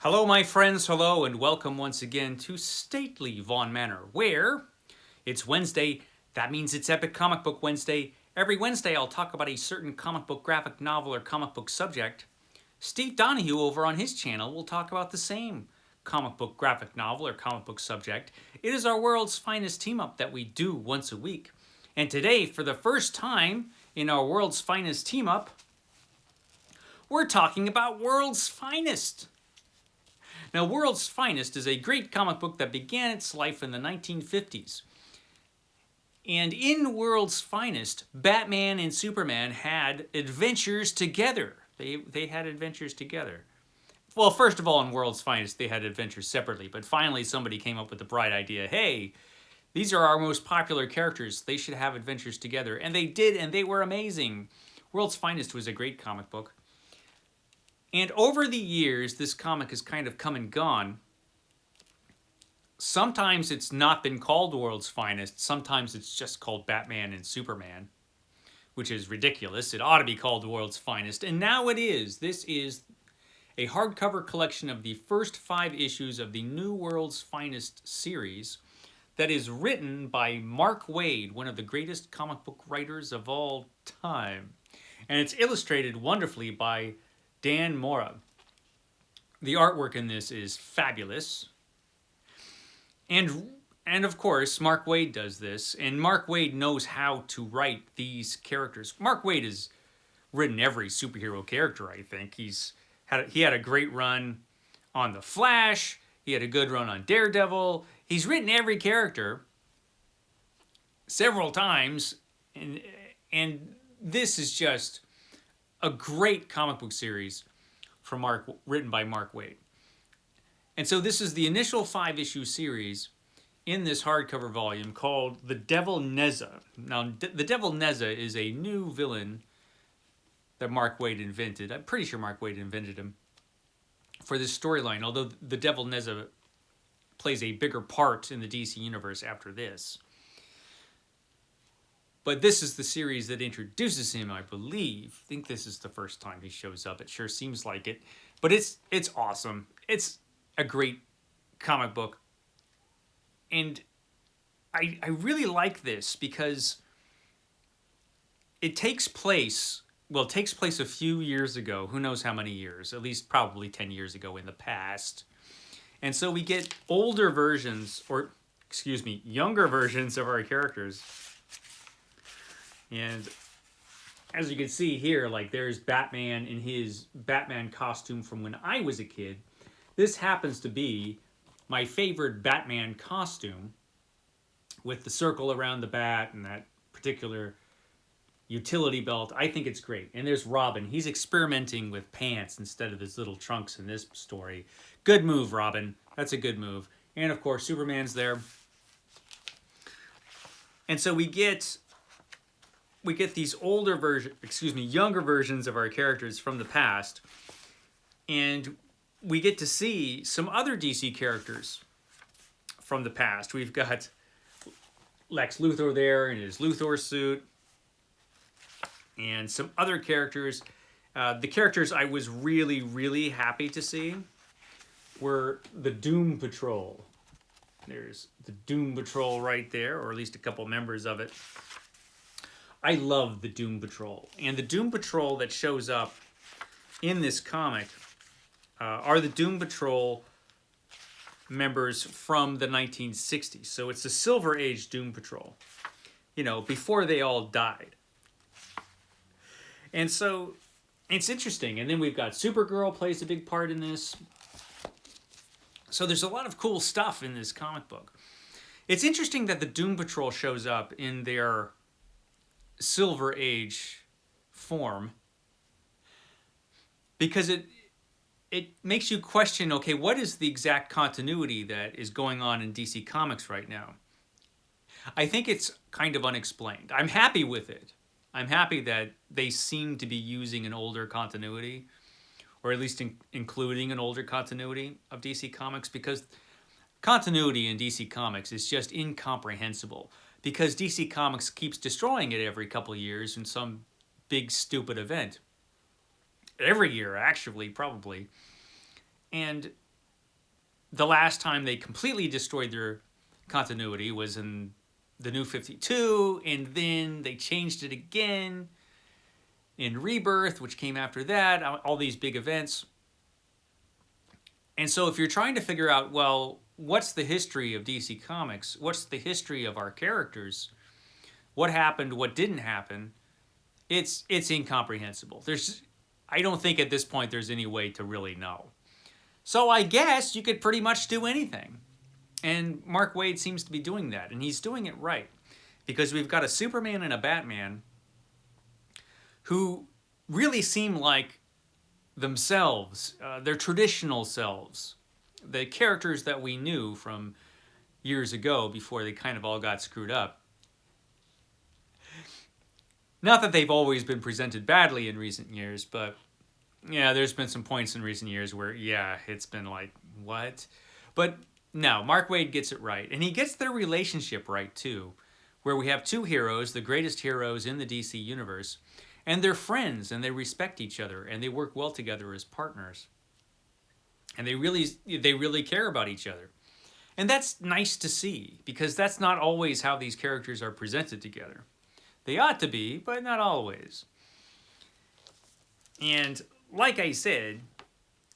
Hello, my friends, hello, and welcome once again to Stately Vaughn Manor, where it's Wednesday. That means it's Epic Comic Book Wednesday. Every Wednesday, I'll talk about a certain comic book graphic novel or comic book subject. Steve Donoghue over on his channel will talk about the same comic book graphic novel or comic book subject. It is our world's finest team up that we do once a week. And today, for the first time in our world's finest team up, we're talking about World's Finest. Now, World's Finest is a great comic book that began its life in the 1950s. And in World's Finest, Batman and Superman had adventures together. They had adventures together. Well, first of all, in World's Finest, they had adventures separately. But finally, somebody came up with the bright idea, hey, these are our most popular characters. They should have adventures together. And they did, and they were amazing. World's Finest was a great comic book. And over the years, this comic has kind of come and gone. Sometimes it's not been called World's Finest. Sometimes it's just called Batman and Superman, which is ridiculous. It ought to be called World's Finest. And now it is. This is a hardcover collection of the first 5 issues of the New World's Finest series that is written by Mark Waid, one of the greatest comic book writers of all time. And it's illustrated wonderfully by Dan Mora. The artwork in this is fabulous. And of course, Mark Waid does this. And Mark Waid knows how to write these characters. Mark Waid has written every superhero character, I think. He had a great run on The Flash. He had a good run on Daredevil. He's written every character several times. And this is just a great comic book series written by Mark Waid. And so this is the initial 5-issue series in this hardcover volume called The Devil Nezha. Now, the Devil Nezha is a new villain that Mark Waid invented. I'm pretty sure Mark Waid invented him for this storyline, although the Devil Nezha plays a bigger part in the DC universe after this. But this is the series that introduces him, I believe. I think this is the first time he shows up. It sure seems like it. But it's awesome. It's a great comic book. And I really like this because it takes place a few years ago. Who knows how many years? At least probably 10 years ago in the past. And so we get younger versions of our characters. And as you can see here, like there's Batman in his Batman costume from when I was a kid. This happens to be my favorite Batman costume with the circle around the bat and that particular utility belt. I think it's great. And there's Robin. He's experimenting with pants instead of his little trunks in this story. Good move, Robin. That's a good move. And of course, Superman's there. And so we get these younger versions of our characters from the past, and we get to see some other DC characters from the past. We've got Lex Luthor there in his Luthor suit, and some other characters. The characters I was really, really happy to see were the Doom Patrol. There's the Doom Patrol right there, or at least a couple members of it. I love the Doom Patrol. And the Doom Patrol that shows up in this comic are the Doom Patrol members from the 1960s. So it's the Silver Age Doom Patrol, before they all died. And so it's interesting. And then we've got Supergirl plays a big part in this. So there's a lot of cool stuff in this comic book. It's interesting that the Doom Patrol shows up in their Silver Age form, because it makes you question, okay, what is the exact continuity that is going on in DC Comics right now? I think it's kind of unexplained. I'm happy with it. I'm happy that they seem to be using an older continuity, or at least including an older continuity of DC Comics, because continuity in DC Comics is just incomprehensible. Because DC Comics keeps destroying it every couple of years in some big stupid event. Every year, actually, probably. And the last time they completely destroyed their continuity was in the New 52, and then they changed it again in Rebirth, which came after that, all these big events. And so if you're trying to figure out, well, what's the history of DC Comics? What's the history of our characters? What happened? What didn't happen? It's incomprehensible. I don't think at this point there's any way to really know. So I guess you could pretty much do anything. And Mark Waid seems to be doing that, and he's doing it right. Because we've got a Superman and a Batman who really seem like themselves, their traditional selves, the characters that we knew from years ago before they kind of all got screwed up. Not that they've always been presented badly in recent years, but yeah, there's been some points in recent years where, yeah, it's been like, what? But no, Mark Waid gets it right. And he gets their relationship right, too, where we have two heroes, the greatest heroes in the DC universe, and they're friends, and they respect each other, and they work well together as partners. And they really care about each other. And that's nice to see, because that's not always how these characters are presented together. They ought to be, but not always. And like I said,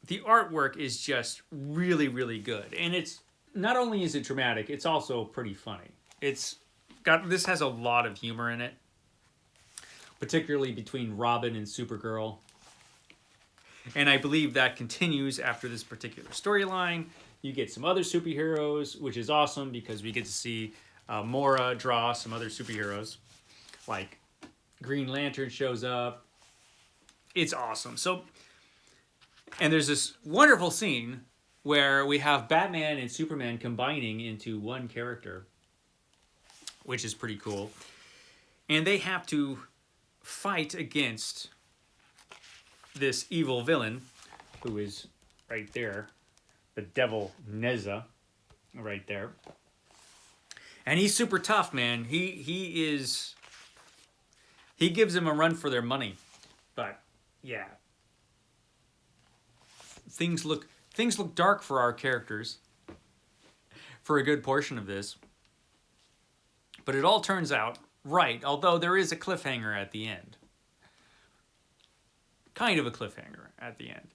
the artwork is just really, really good. And it's not only is it dramatic, it's also pretty funny. This has a lot of humor in it, particularly between Robin and Supergirl. And I believe that continues after this particular storyline. You get some other superheroes, which is awesome because we get to see Mora draw some other superheroes. Like Green Lantern shows up. It's awesome. So, and there's this wonderful scene where we have Batman and Superman combining into one character, which is pretty cool. And they have to fight against this evil villain, who is right there, the Devil Nezha, right there. And he's super tough, man. He gives them a run for their money. But yeah, things look dark for our characters for a good portion of this. But it all turns out right, although there is a cliffhanger at the end. Kind of a cliffhanger at the end.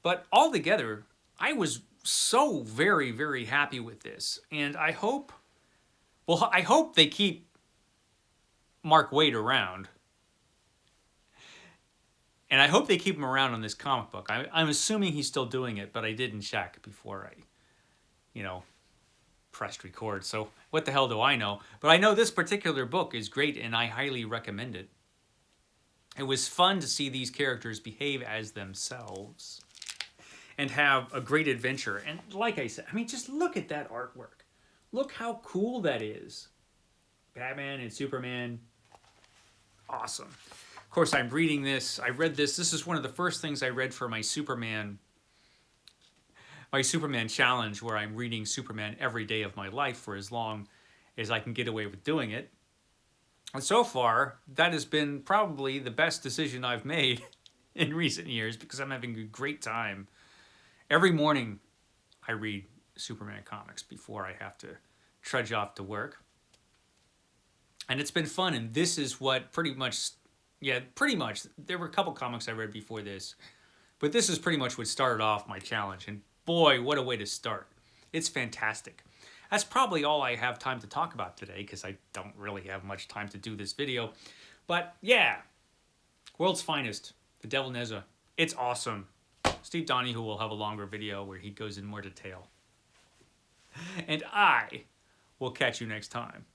But altogether, I was so very, very happy with this. And I hope they keep Mark Waid around. And I hope they keep him around on this comic book. I'm assuming he's still doing it, but I didn't check before I, pressed record. So what the hell do I know? But I know this particular book is great, and I highly recommend it. It was fun to see these characters behave as themselves and have a great adventure. And like I said, I mean, just look at that artwork. Look how cool that is. Batman and Superman. Awesome. Of course, I'm reading this. I read this. This is one of the first things I read for my Superman challenge, where I'm reading Superman every day of my life for as long as I can get away with doing it. And so far, that has been probably the best decision I've made in recent years because I'm having a great time. Every morning, I read Superman comics before I have to trudge off to work. And it's been fun, and this is what pretty much, there were a couple comics I read before this, but this is pretty much what started off my challenge, and boy, what a way to start. It's fantastic. That's probably all I have time to talk about today, because I don't really have much time to do this video. But yeah, World's Finest, The Devil Nezha. It's awesome. Steve Donoghue will have a longer video where he goes in more detail. And I will catch you next time.